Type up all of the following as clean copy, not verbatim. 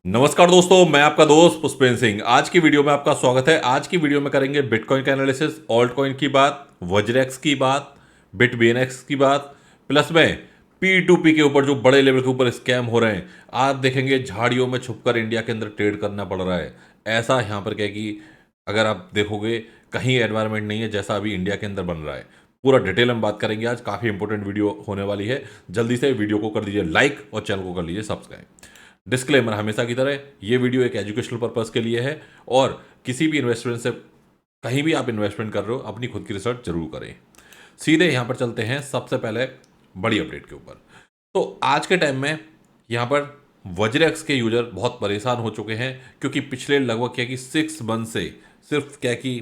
नमस्कार दोस्तों, मैं आपका दोस्त पुष्पेंद्र सिंह। आज की वीडियो में आपका स्वागत है। आज की वीडियो में करेंगे बिटकॉइन का एनालिसिस, ऑल्ट कॉइन की बात, वज्रेक्स की बात, बिट बीएनएक्स की बात, प्लस में पी टू पी के ऊपर जो बड़े लेवल के ऊपर स्कैम हो रहे हैं। आप देखेंगे झाड़ियों में छुपकर इंडिया के अंदर ट्रेड करना पड़ रहा है। ऐसा यहाँ पर क्या है कि अगर आप देखोगे कहीं एनवायरनमेंट नहीं है जैसा अभी इंडिया के अंदर बन रहा है। पूरा डिटेल में बात करेंगे आज। काफ़ी इंपॉर्टेंट वीडियो होने वाली है। जल्दी से वीडियो को कर दीजिए लाइक और चैनल को कर लीजिए सब्सक्राइब। डिस्क्लेमर हमेशा की तरह, ये वीडियो एक एजुकेशनल पर्पस के लिए है और किसी भी इन्वेस्टमेंट से कहीं भी आप इन्वेस्टमेंट कर रहे हो अपनी खुद की रिसर्च जरूर करें। सीधे यहाँ पर चलते हैं सबसे पहले बड़ी अपडेट के ऊपर। तो आज के टाइम में यहाँ पर वज्रेक्स के यूजर बहुत परेशान हो चुके हैं, क्योंकि पिछले लगभग क्या कि 6 मंथ से सिर्फ क्या कि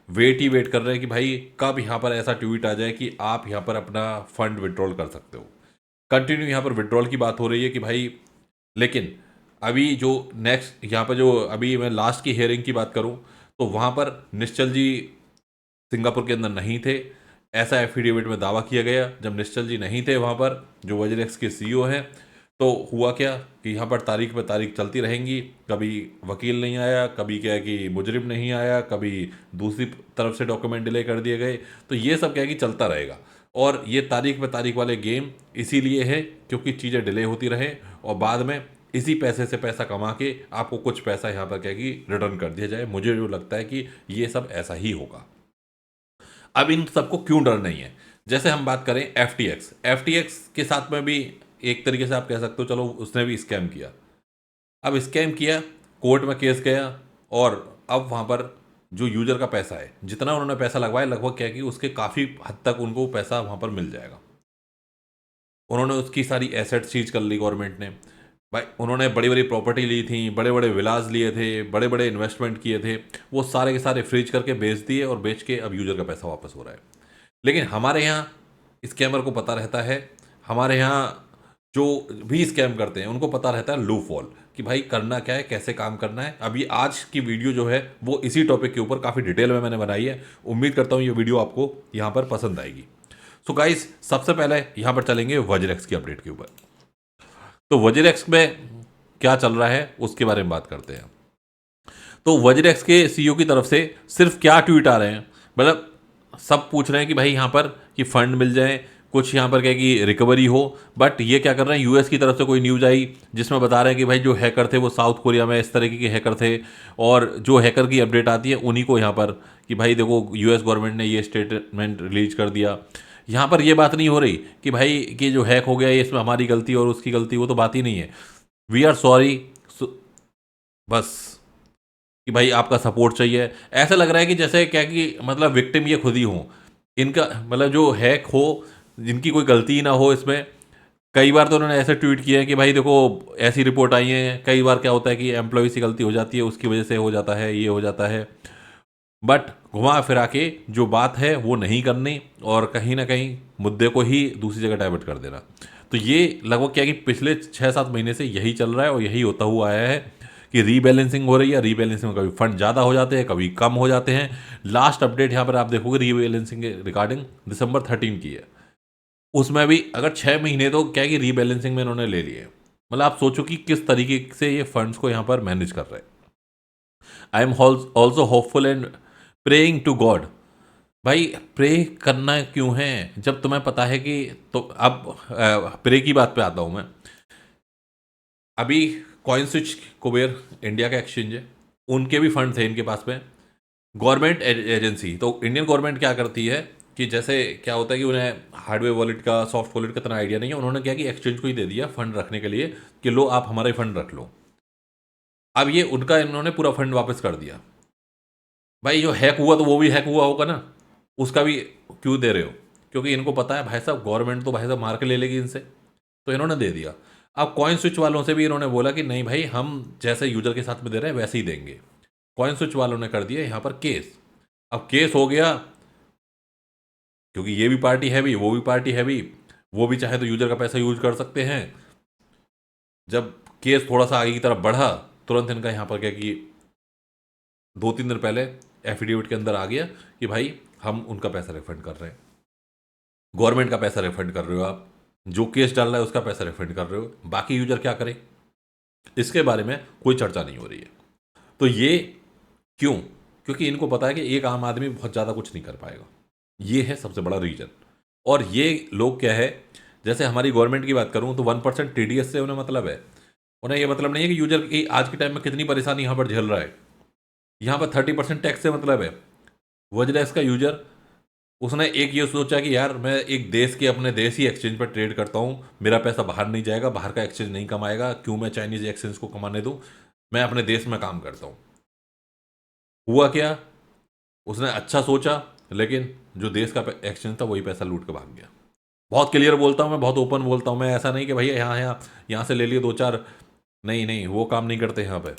वेट ही वेट कर रहे हैं कि भाई कब यहाँ पर ऐसा ट्वीट आ जाए कि आप यहाँ पर अपना फंड विड्रॉल कर सकते हो। कंटिन्यू यहाँ पर विड्रॉल की बात हो रही है कि भाई, लेकिन अभी जो नेक्स्ट यहाँ पर जो अभी मैं लास्ट की हेयरिंग की बात करूँ तो वहाँ पर निश्चल जी सिंगापुर के अंदर नहीं थे, ऐसा एफिडेविट में दावा किया गया। जब निश्चल जी नहीं थे वहाँ पर, जो वज्रेक्स के सीईओ हैं, तो हुआ क्या कि यहाँ पर तारीख पे तारीख चलती रहेंगी। कभी वकील नहीं आया, कभी क्या है कि मुजरिम नहीं आया, कभी दूसरी तरफ से डॉक्यूमेंट डिले कर दिए गए। तो ये सब क्या है कि चलता रहेगा। और ये तारीख पे तारीख वाले गेम इसीलिए है क्योंकि चीज़ें डिले होती रहें और बाद में इसी पैसे से पैसा कमा के आपको कुछ पैसा यहाँ पर क्या है कि रिटर्न कर दिया जाए। मुझे जो लगता है कि ये सब ऐसा ही होगा। अब इन सबको क्यों डर नहीं है? जैसे हम बात करें एफ टी एक्स के साथ में भी एक तरीके से आप कह सकते हो, चलो उसने भी स्कैम किया। अब स्कैम किया, कोर्ट में केस गया और अब वहाँ पर जो यूजर का पैसा है, जितना उन्होंने पैसा लगवाया, लगभग क्या है कि उसके काफ़ी हद तक उनको पैसा वहाँ पर मिल जाएगा। उन्होंने उसकी सारी एसेट सीज कर ली गवर्नमेंट ने। भाई उन्होंने बड़ी बड़ी प्रॉपर्टी ली थी, बड़े बड़े विलास लिए थे, बड़े बड़े इन्वेस्टमेंट किए थे, वो सारे के सारे फ्रीज करके बेच दिए और बेच के अब यूजर का पैसा वापस हो रहा है। लेकिन हमारे यहाँ स्कैमर को पता रहता है, हमारे यहाँ जो भी स्कैम करते हैं उनको पता रहता है लूप हॉल, कि भाई करना क्या है, कैसे काम करना है। अभी आज की वीडियो जो है वो इसी टॉपिक के ऊपर काफ़ी डिटेल में मैंने बनाई है। उम्मीद करता हूँ ये वीडियो आपको यहाँ पर पसंद आएगी। सो गाइस, सबसे पहले यहाँ पर चलेंगे वज्रेक्स की अपडेट के ऊपर। तो वज्रेक्स में क्या चल रहा है उसके बारे में बात करते हैं। तो वज्रेक्स के सीईओ की तरफ से सिर्फ क्या ट्वीट आ रहे हैं, मतलब सब पूछ रहे हैं कि भाई यहाँ पर कि फंड मिल जाए, कुछ यहाँ पर क्या कि रिकवरी हो। बट ये क्या कर रहे हैं, यूएस की तरफ से कोई न्यूज़ आई जिसमें बता रहे हैं कि भाई जो हैकर थे वो साउथ कोरिया में इस तरीके के हैकर थे, और जो हैकर की अपडेट आती है उन्हीं को यहाँ पर कि भाई देखो यूएस गवर्नमेंट ने ये स्टेटमेंट रिलीज कर दिया। यहाँ पर ये बात नहीं हो रही कि भाई कि जो हैक हो गया ये इसमें हमारी गलती और उसकी गलती, वो तो बात ही नहीं है। वी आर सॉरी, बस कि भाई आपका सपोर्ट चाहिए। ऐसा लग रहा है कि जैसे क्या कि मतलब विक्टिम ये खुद ही हो, इनका मतलब जो हैक हो, जिनकी कोई गलती ना हो इसमें। कई बार तो उन्होंने ऐसे ट्वीट किए हैं कि भाई देखो ऐसी रिपोर्ट आई है। कई बार क्या होता है कि एम्प्लॉय से गलती हो जाती है, उसकी वजह से हो जाता है, ये हो जाता है। बट घुमा फिरा के जो बात है वो नहीं करनी और कहीं ना कहीं मुद्दे को ही दूसरी जगह डाइवर्ट कर देना। तो ये लगभग क्या है कि पिछले 6-7 महीने से यही चल रहा है और यही होता हुआ आया है कि रीबैलेंसिंग हो रही है। रीबैलेंसिंग में कभी फंड ज़्यादा हो जाते हैं, कभी कम हो जाते हैं। लास्ट अपडेट यहाँ पर आप देखोगे रीबैलेंसिंग के रिगार्डिंग दिसंबर 13 की है। उसमें भी अगर 6 महीने तो क्या है कि रीबैलेंसिंग में इन्होंने ले लिए। मतलब आप सोचो कि किस तरीके से ये फंड्स को यहाँ पर मैनेज कर रहे हैं। I am also hopeful and praying to God. भाई प्रे करना क्यों है जब तुम्हें पता है कि, तो अब प्रे की बात पे आता हूँ मैं। अभी कॉइन स्विच कुबेर इंडिया का एक्सचेंज है, उनके भी फंड थे इनके पास में। गवर्नमेंट एजेंसी, तो इंडियन गवर्नमेंट क्या करती है कि जैसे क्या होता है कि उन्हें हार्डवेयर वॉलेट का, सॉफ्ट वॉलेट का इतना आइडिया नहीं है। उन्होंने क्या कि एक्सचेंज को ही दे दिया फंड रखने के लिए कि लो आप हमारे फंड रख लो। अब ये उनका इन्होंने पूरा फंड वापस कर दिया। भाई जो हैक हुआ तो वो भी हैक हुआ होगा ना, उसका भी क्यों दे रहे हो? क्योंकि इनको पता है भाई साहब गवर्नमेंट तो भाई साहब मार के ले लेगी इनसे, तो इन्होंने दे दिया। अब कॉइन स्विच वालों से भी इन्होंने बोला कि नहीं भाई, हम जैसे यूजर के साथ में दे रहे हैं वैसे ही देंगे। कॉइन स्विच वालों ने कर दिया यहाँ पर केस। अब केस हो गया क्योंकि ये भी पार्टी है भी, वो भी पार्टी है भी, वो भी चाहे तो यूजर का पैसा यूज कर सकते हैं। जब केस थोड़ा सा आगे की तरफ बढ़ा, तुरंत इनका यहाँ पर क्या कि 2-3 दिन पहले एफिडेविट के अंदर आ गया कि भाई हम उनका पैसा रिफंड कर रहे हैं। गवर्नमेंट का पैसा रिफंड कर रहे हो आप, जो केस डाल रहा है उसका पैसा रिफंड कर रहे हो, बाकी यूजर क्या करे? इसके बारे में कोई चर्चा नहीं हो रही है। तो ये क्यों? क्योंकि इनको पता है कि एक आम आदमी बहुत ज़्यादा कुछ नहीं कर पाएगा। ये है सबसे बड़ा रीजन। और ये लोग क्या है, जैसे हमारी गवर्नमेंट की बात करूं तो 1% टीडीएस से उन्हें मतलब है। उन्हें ये मतलब नहीं है कि यूजर की आज के टाइम में कितनी परेशानी यहाँ पर झेल रहा है। यहाँ पर 30% टैक्स से मतलब है। वजरेक्स का यूजर, उसने एक ये सोचा कि यार मैं एक देश के अपने देश ही एक्सचेंज पर ट्रेड करता हूँ, मेरा पैसा बाहर नहीं जाएगा, बाहर का एक्सचेंज नहीं कमाएगा, क्यों मैं चाइनीज एक्सचेंज को कमाने दूँ, मैं अपने देश में काम करता हूँ। हुआ क्या, उसने अच्छा सोचा, लेकिन जो देश का एक्सचेंज था वही पैसा लूट के भाग गया। बहुत क्लियर बोलता हूँ मैं, बहुत ओपन बोलता हूँ मैं, ऐसा नहीं कि भैया यहाँ यहाँ यहाँ से ले लिए दो चार, नहीं नहीं, वो काम नहीं करते यहाँ पे।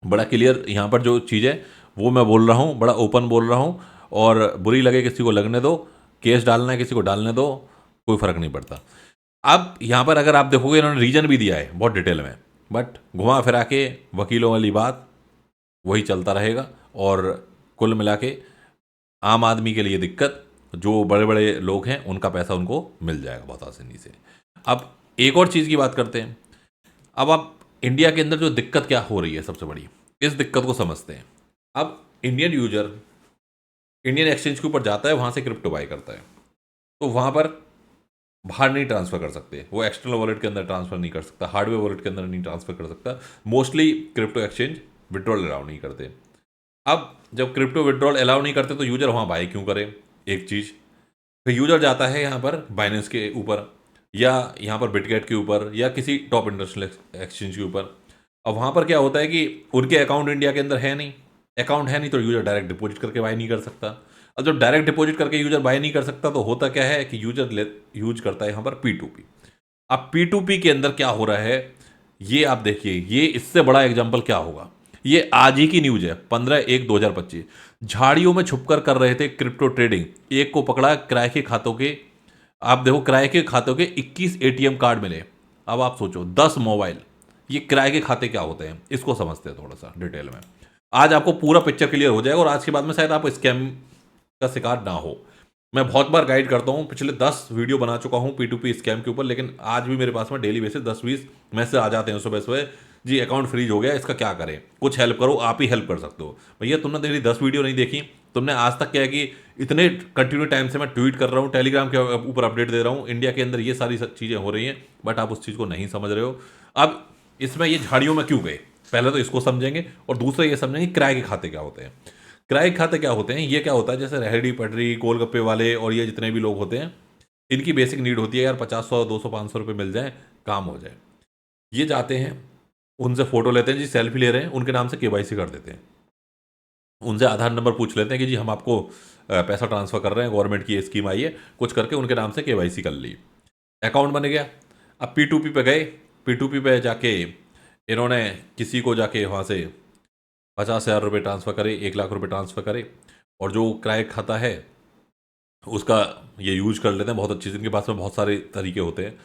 बड़ा क्लियर यहाँ पर जो चीज़ है वो मैं बोल रहा हूँ, बड़ा ओपन बोल रहा हूँ। और बुरी लगे किसी को लगने दो, केस डालना है किसी को डालने दो, कोई फ़र्क नहीं पड़ता। अब यहाँ पर अगर आप देखोगे इन्होंने रीजन भी दिया है बहुत डिटेल में, बट घुमा फिरा के वकीलों वाली बात वही चलता रहेगा। और कुल मिला के आम आदमी के लिए दिक्कत, जो बड़े बड़े लोग हैं उनका पैसा उनको मिल जाएगा बहुत आसानी से। अब एक और चीज़ की बात करते हैं। अब आप इंडिया के अंदर जो दिक्कत क्या हो रही है सबसे बड़ी, इस दिक्कत को समझते हैं। अब इंडियन यूजर इंडियन एक्सचेंज के ऊपर जाता है, वहाँ से क्रिप्टो बाय करता है, तो वहाँ पर बाहर नहीं ट्रांसफ़र कर सकते, वो एक्सटर्नल वॉलेट के अंदर ट्रांसफ़र नहीं कर सकता, हार्डवेयर वॉलेट के अंदर नहीं ट्रांसफ़र कर सकता। Mostly crypto exchange withdrawal allow नहीं करते। अब जब क्रिप्टो विड्रॉल अलाउ नहीं करते तो यूजर वहाँ बाय क्यों करे? एक चीज़, फिर यूजर जाता है यहाँ पर बाइनेंस के ऊपर, या यहाँ पर बिटगेट के ऊपर, या किसी टॉप इंटरनेशनल एक्सचेंज के ऊपर। अब वहाँ पर क्या होता है कि उनके अकाउंट इंडिया के अंदर है नहीं, अकाउंट है नहीं, तो यूजर डायरेक्ट डिपॉजिट करके बाय नहीं कर सकता। अब जब डायरेक्ट डिपॉजिट करके यूजर बाय नहीं कर सकता, तो होता क्या है कि यूजर यूज करता है यहाँ पर P2P। अब P2P के अंदर क्या हो रहा है, ये आप देखिए, ये इससे बड़ा एग्जाम्पल क्या होगा। ये आज ही की न्यूज है, 15/1/2025। झाड़ियों में छुपकर कर रहे थे क्रिप्टो ट्रेडिंग, एक को पकड़ा, किराए के खातों के, आप देखो किराए के खातों के 21 एटीएम कार्ड मिले। अब आप सोचो 10 मोबाइल, ये किराए के खाते क्या होते हैं, इसको समझते हैं थोड़ा सा डिटेल में। आज आपको पूरा पिक्चर क्लियर हो जाएगा, और आज के बाद में शायद आप स्कैम का शिकार ना हो। मैं बहुत बार गाइड करता हूँ, पिछले 10 वीडियो बना चुका हूँ P2P स्कैम के ऊपर, लेकिन आज भी मेरे पास में डेली बेसिस 10-20 मैसेज आ जाते हैं सुबह सुबह, जी अकाउंट फ्रीज हो गया, इसका क्या करें, कुछ हेल्प करो। आप ही हेल्प कर सकते हो। भैया तुमने मेरी 10 वीडियो नहीं देखी, तुमने आज तक क्या है कि इतने कंटिन्यू टाइम से मैं ट्वीट कर रहा हूँ, टेलीग्राम के ऊपर अपडेट दे रहा हूँ, इंडिया के अंदर ये सारी चीज़ें हो रही हैं, बट आप उस चीज़ को नहीं समझ रहे हो। अब इसमें ये झाड़ियों में क्यों गए, पहले तो इसको समझेंगे, और दूसरा ये समझेंगे किराए के खाते क्या होते हैं। किराए के खाते क्या होते हैं, ये क्या होता है, जैसे रेहड़ी पटरी, गोलगप्पे वाले और ये जितने भी लोग होते हैं, इनकी बेसिक नीड होती है यार 50, 100, 200, 500 रुपये मिल जाए, काम हो जाए। ये जाते हैं, उनसे फोटो लेते हैं, जी सेल्फी ले रहे हैं, उनके नाम से केवाईसी कर देते हैं, उनसे आधार नंबर पूछ लेते हैं कि जी हम आपको पैसा ट्रांसफ़र कर रहे हैं, गवर्नमेंट की ये स्कीम आई है, कुछ करके उनके नाम से केवाईसी कर ली, अकाउंट बन गया। अब P2P पे गए, P2P पे जाके इन्होंने किसी को जाके वहाँ से 50,000 रुपये ट्रांसफ़र करे, 1 लाख रुपये ट्रांसफ़र करे, और जो किराए खाता है उसका ये यूज कर लेते हैं। बहुत अच्छी, इनके पास में बहुत सारे तरीके होते हैं।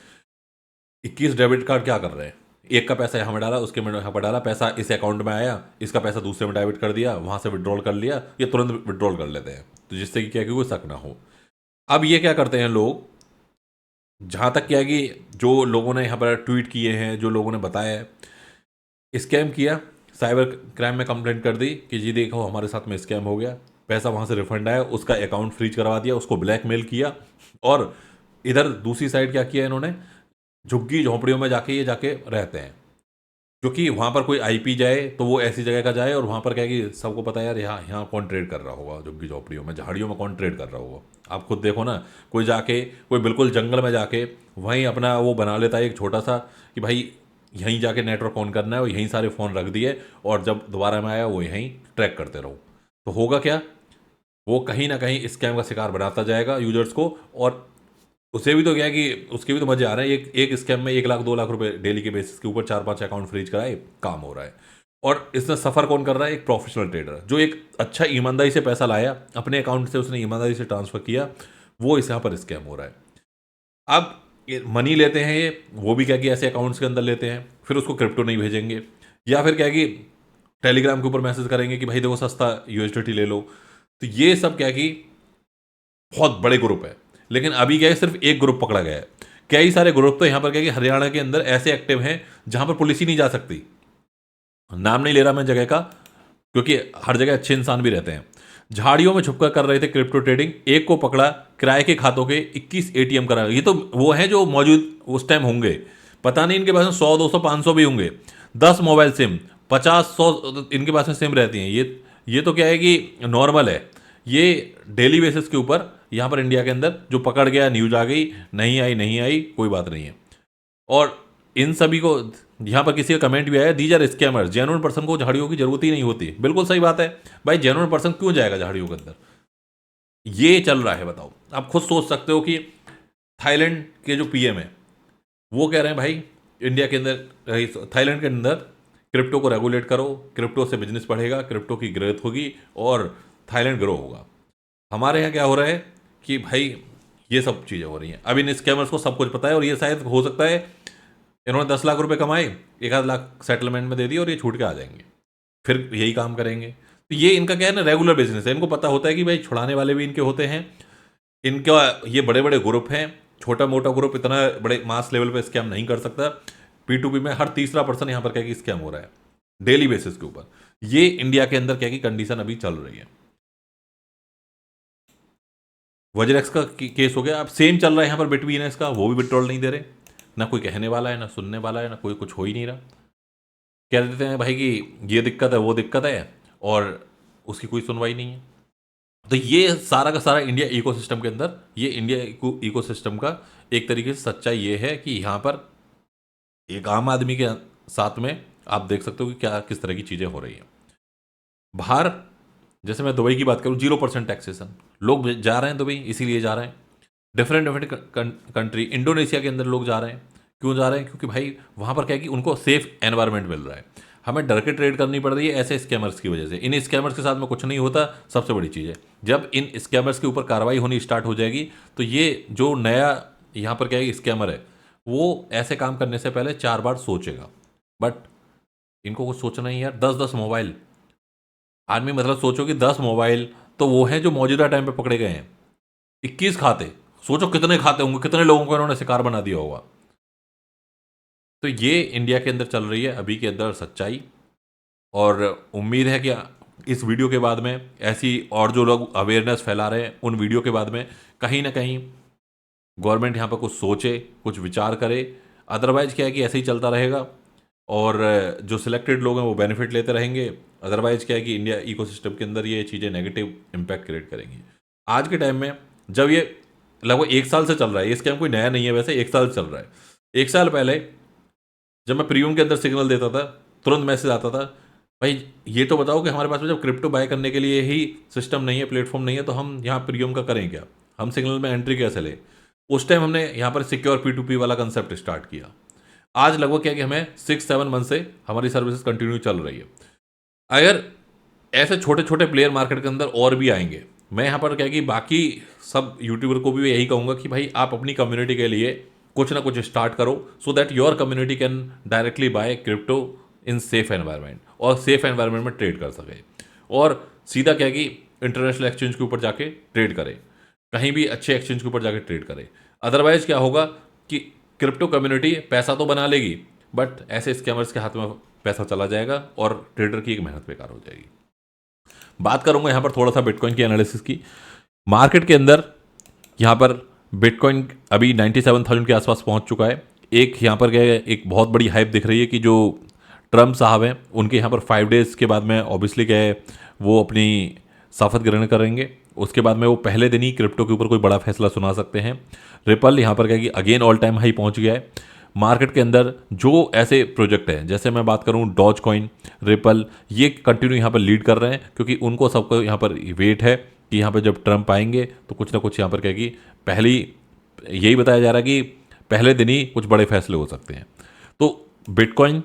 21 डेबिट कार्ड क्या कर रहे हैं, एक का पैसा यहाँ में डाला, उसके में यहाँ पर डाला, पैसा इस अकाउंट में आया, इसका पैसा दूसरे में डाइवर्ट कर दिया, वहाँ से विड्रॉल कर लिया, ये तुरंत विड्रॉल कर लेते हैं, तो जिससे कि क्या कि कोई शक ना हो। अब ये क्या करते हैं लोग, जहाँ तक क्या है कि जो लोगों ने यहाँ पर ट्वीट किए हैं, जो लोगों ने बताया है, स्कैम किया, साइबर क्राइम में कंप्लेंट कर दी कि जी देखो हमारे साथ में स्कैम हो गया, पैसा वहाँ से रिफंड आया, उसका अकाउंट फ्रीज करवा दिया, उसको ब्लैकमेल किया। और इधर दूसरी साइड क्या किया इन्होंने, झुग्गी झोंपड़ियों में जाके ये जाके रहते हैं, क्योंकि वहाँ पर कोई आईपी जाए तो वो ऐसी जगह का जाए, और वहाँ पर क्या है कि सबको पता है यार यहाँ यहाँ कौन ट्रेड कर रहा होगा, झुग्गी झोंपड़ियों में, झाड़ियों में कौन ट्रेड कर रहा होगा। आप खुद देखो ना, कोई जाके, कोई बिल्कुल जंगल में जाके वहीं अपना वो बना लेता है एक छोटा सा, कि भाई यहीं जाके नेटवर्क ऑन करना है, और यहीं सारे फ़ोन रख दिए, और जब दोबारा में आया वो यहीं ट्रैक करते रहो। तो होगा क्या, वो कहीं ना कहीं स्कैम का शिकार बनाता जाएगा यूजर्स को, और उसे भी तो क्या है कि उसके भी तो मजे आ रहे हैं। एक स्कैम में 1 लाख 2 लाख रुपए डेली के बेसिस के ऊपर 4-5 अकाउंट फ्रीज कराए, काम हो रहा है। और इसमें सफ़र कौन कर रहा है, एक प्रोफेशनल ट्रेडर, जो एक अच्छा ईमानदारी से पैसा लाया अपने अकाउंट से, उसने ईमानदारी से ट्रांसफ़र किया, वो इस यहाँ पर स्कैम हो रहा है। अब मनी लेते हैं ये, वो भी क्या कि ऐसे अकाउंट्स के अंदर लेते हैं, फिर उसको क्रिप्टो नहीं भेजेंगे, या फिर क्या कि टेलीग्राम के ऊपर मैसेज करेंगे कि भाई देखो सस्ता USDT ले लो। तो ये सब क्या कि बहुत बड़े ग्रुप है, लेकिन अभी क्या है, सिर्फ एक ग्रुप पकड़ा गया है। कई सारे ग्रुप तो यहाँ पर क्या कि हरियाणा के अंदर ऐसे एक्टिव हैं जहाँ पर पुलिस ही नहीं जा सकती। नाम नहीं ले रहा मैं जगह का, क्योंकि हर जगह अच्छे इंसान भी रहते हैं। झाड़ियों में छुपकर कर रहे थे क्रिप्टो ट्रेडिंग, एक को पकड़ा, किराए के खातों के 21 एटीएम करा। ये तो वो हैं जो मौजूद उस टाइम होंगे, पता नहीं इनके पास में 100 200 500 भी होंगे। 10 मोबाइल सिम, 50 100 इनके पास में सिम रहती हैं। ये तो क्या है कि नॉर्मल है। ये डेली बेसिस के ऊपर यहाँ पर इंडिया के अंदर जो पकड़ गया, न्यूज आ गई, नहीं आई कोई बात नहीं है। और इन सभी को यहाँ पर किसी का कमेंट भी आया, these are scammers, genuine person को झाड़ियों की जरूरत ही नहीं होती। बिल्कुल सही बात है भाई, जेन्युइन पर्सन क्यों जाएगा झाड़ियों के अंदर? ये चल रहा है, बताओ। आप खुद सोच सकते हो कि थाईलैंड के जो पीएम है वो कह रहे हैं भाई इंडिया के अंदर, थाईलैंड के अंदर क्रिप्टो को रेगुलेट करो, क्रिप्टो से बिजनेस बढ़ेगा, क्रिप्टो की ग्रोथ होगी और थाईलैंड ग्रो होगा। हमारे यहाँ क्या हो रहा है कि भाई ये सब चीज़ें हो रही हैं। अब इन स्कैमर्स को सब कुछ पता है, और ये शायद हो सकता है इन्होंने 10 लाख रुपए कमाए, 1 आध लाख सेटलमेंट में दे दिए और ये छूट के आ जाएंगे, फिर यही काम करेंगे। तो ये इनका क्या है ना, रेगुलर बिजनेस है। इनको पता होता है कि भाई छुड़ाने वाले भी इनके होते हैं, इनका ये बड़े बड़े ग्रुप हैं। छोटा मोटा ग्रुप इतना बड़े मास लेवल पे स्कैम नहीं कर सकता। P2P में हर तीसरा पर्सन यहाँ पर क्या कि स्कैम हो रहा है डेली बेसिस के ऊपर। ये इंडिया के अंदर क्या की कंडीशन अभी चल रही है। वज्रेक्स का केस हो गया, अब सेम चल रहा है यहाँ पर बिटवीएनएस का, वो भी विड्रॉल नहीं दे रहे। ना कोई कहने वाला है, ना सुनने वाला है, ना कोई कुछ हो ही नहीं रहा। कह देते हैं भाई कि ये दिक्कत है, वो दिक्कत है, और उसकी कोई सुनवाई नहीं है। तो ये सारा का सारा इंडिया इकोसिस्टम के अंदर, ये इंडिया इकोसिस्टम का एक तरीके से सच्चाई ये है कि यहाँ पर एक आम आदमी के साथ में आप देख सकते हो कि क्या किस तरह की चीज़ें हो रही हैं बाहर। जैसे मैं दुबई की बात करूँ, 0% टैक्सेशन, लोग जा रहे हैं दुबई इसीलिए जा रहे हैं। डिफरेंट कंट्री, इंडोनेशिया के अंदर लोग जा रहे हैं। क्यों जा रहे हैं? क्योंकि भाई वहाँ पर क्या है कि उनको सेफ एनवायरनमेंट मिल रहा है। हमें डर के ट्रेड करनी पड़ रही है ऐसे स्कैमर्स की वजह से। इन स्कैमर्स के साथ में कुछ नहीं होता। सबसे बड़ी चीज़ है, जब इन स्कैमर्स के ऊपर कार्रवाई होनी स्टार्ट हो जाएगी तो ये जो नया यहाँ पर क्या है स्कैमर है, वो ऐसे काम करने से पहले 4 बार सोचेगा। बट इनको कुछ सोचना ही यार। 10-10 मोबाइल आदमी, मतलब सोचो कि 10 मोबाइल तो वो हैं जो मौजूदा टाइम पे पकड़े गए हैं। 21 खाते, सोचो कितने खाते होंगे, कितने लोगों को इन्होंने शिकार बना दिया होगा। तो ये इंडिया के अंदर चल रही है अभी के अंदर सच्चाई। और उम्मीद है कि इस वीडियो के बाद में ऐसी और जो लोग अवेयरनेस फैला रहे हैं, उन वीडियो के बाद में कहीं ना कहीं गवर्नमेंट यहाँ पर कुछ सोचे, कुछ विचार करे। अदरवाइज क्या है कि ऐसे ही चलता रहेगा और जो सिलेक्टेड लोग हैं वो बेनिफिट लेते रहेंगे। अदरवाइज क्या है कि इंडिया इकोसिस्टम के अंदर ये चीज़ें नेगेटिव इम्पैक्ट क्रिएट करेंगी। आज के टाइम में जब ये लगभग 1 साल से चल रहा है, ये स्कैम कोई नया नहीं है, वैसे 1 साल से चल रहा है। 1 साल पहले जब मैं प्रीमियम के अंदर सिग्नल देता था, तुरंत मैसेज आता था, भाई ये तो बताओ कि हमारे पास में जब क्रिप्टो बाय करने के लिए ही सिस्टम नहीं है, प्लेटफॉर्म नहीं है, तो हम यहाँ प्रीमियम का करें क्या, हम सिग्नल में एंट्री कैसे लें। उस टाइम हमने यहाँ पर सिक्योर P2P वाला कंसेप्ट स्टार्ट किया। आज लगभग क्या कि हमें 6-7 मंथ से हमारी सर्विसेज कंटिन्यू चल रही है। अगर ऐसे छोटे छोटे प्लेयर मार्केट के अंदर और भी आएंगे, मैं यहाँ पर क्या कि बाकी सब यूट्यूबर को भी यही कहूँगा कि भाई आप अपनी कम्युनिटी के लिए कुछ ना कुछ स्टार्ट करो, so that your community can directly buy crypto in safe environment, और सेफ एनवायरनमेंट में ट्रेड कर सके। और सीधा क्या कि इंटरनेशनल एक्सचेंज के ऊपर जाके ट्रेड करे, कहीं भी अच्छे एक्सचेंज के ऊपर जाके ट्रेड करे। अदरवाइज क्या होगा कि क्रिप्टो कम्युनिटी पैसा तो बना लेगी, बट ऐसे स्कैमर्स के हाथ में पैसा चला जाएगा और ट्रेडर की एक मेहनत बेकार हो जाएगी। बात करूंगा यहाँ पर थोड़ा सा बिटकॉइन की एनालिसिस की। मार्केट के अंदर यहाँ पर बिटकॉइन अभी 97,000 के आसपास पहुँच चुका है। एक यहाँ पर क्या है, एक बहुत बड़ी हाइप दिख रही है कि जो ट्रम्प साहब हैं उनके यहाँ पर 5 डेज़ के बाद में ऑब्वियसली क्या है वो अपनी शपथ ग्रहण करेंगे। उसके बाद में वो पहले दिन ही क्रिप्टो के ऊपर कोई बड़ा फैसला सुना सकते हैं। रिपल यहाँ पर क्या कि अगेन ऑल टाइम हाई पहुँच गया है। मार्केट के अंदर जो ऐसे प्रोजेक्ट हैं, जैसे मैं बात करूं डॉज कॉइन, रिपल, ये कंटिन्यू यहाँ पर लीड कर रहे हैं, क्योंकि उनको सबको यहाँ पर वेट है कि यहाँ पर जब ट्रम्प आएंगे तो कुछ ना कुछ यहाँ पर क्या कि पहली यही बताया जा रहा है कि पहले दिन ही कुछ बड़े फैसले हो सकते हैं। तो बिटकॉइन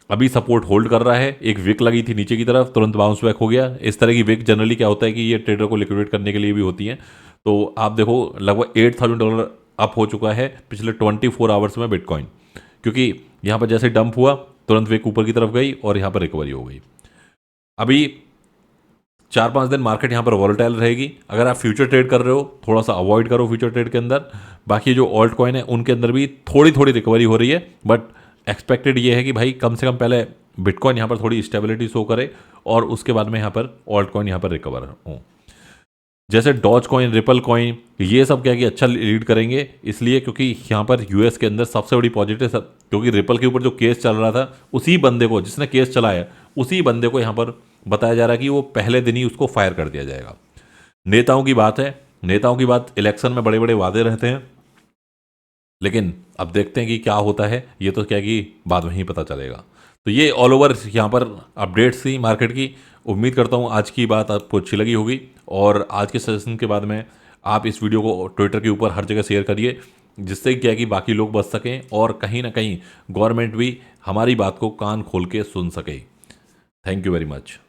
अभी सपोर्ट होल्ड कर रहा है। एक विक लगी थी नीचे की तरफ, तुरंत बाउंस बैक हो गया। इस तरह की विक जनरली क्या होता है कि ये ट्रेडर को लिक्विडेट करने के लिए भी होती हैं। तो आप देखो लगभग $8,000 अप हो चुका है पिछले 24 आवर्स में बिटकॉइन, क्योंकि यहाँ पर जैसे डंप हुआ तुरंत विक ऊपर की तरफ गई और यहाँ पर रिकवरी हो गई। अभी 4-5 दिन मार्केट यहाँ पर वॉलेटाइल रहेगी। अगर आप फ्यूचर ट्रेड कर रहे हो थोड़ा सा अवॉइड करो फ्यूचर ट्रेड के अंदर। बाकी जो ऑल्ट कॉइन है उनके अंदर भी थोड़ी थोड़ी रिकवरी हो रही है, बट एक्सपेक्टेड ये है कि भाई कम से कम पहले बिटकॉइन यहाँ पर थोड़ी स्टेबिलिटी शो करे और उसके बाद में यहाँ पर ऑल्ट कॉइन यहाँ पर रिकवर हो। जैसे डॉज कॉइन, रिपल कॉइन, ये सब क्या कि अच्छा लीड करेंगे, इसलिए क्योंकि यहाँ पर यूएस के अंदर सबसे बड़ी पॉजिटिव क्योंकि रिपल के ऊपर जो केस चल रहा था उसी बंदे को, जिसने केस चलाया उसी बंदे को यहाँ पर बताया जा रहा है कि वो पहले दिन ही उसको फायर कर दिया जाएगा। नेताओं की बात है, नेताओं की बात, इलेक्शन में बड़े बड़े वादे रहते हैं, लेकिन अब देखते हैं कि क्या होता है, ये तो क्या कि बाद में ही पता चलेगा। तो ये ऑल ओवर यहाँ पर अपडेट्स थी मार्केट की। उम्मीद करता हूँ आज की बात आपको अच्छी लगी होगी, और आज के सेशन के बाद में आप इस वीडियो को ट्विटर के ऊपर हर जगह शेयर करिए, जिससे क्या है कि बाकी लोग बच सकें और कहीं ना कहीं गवर्नमेंट भी हमारी बात को कान खोल के सुन सके। Thank you very much.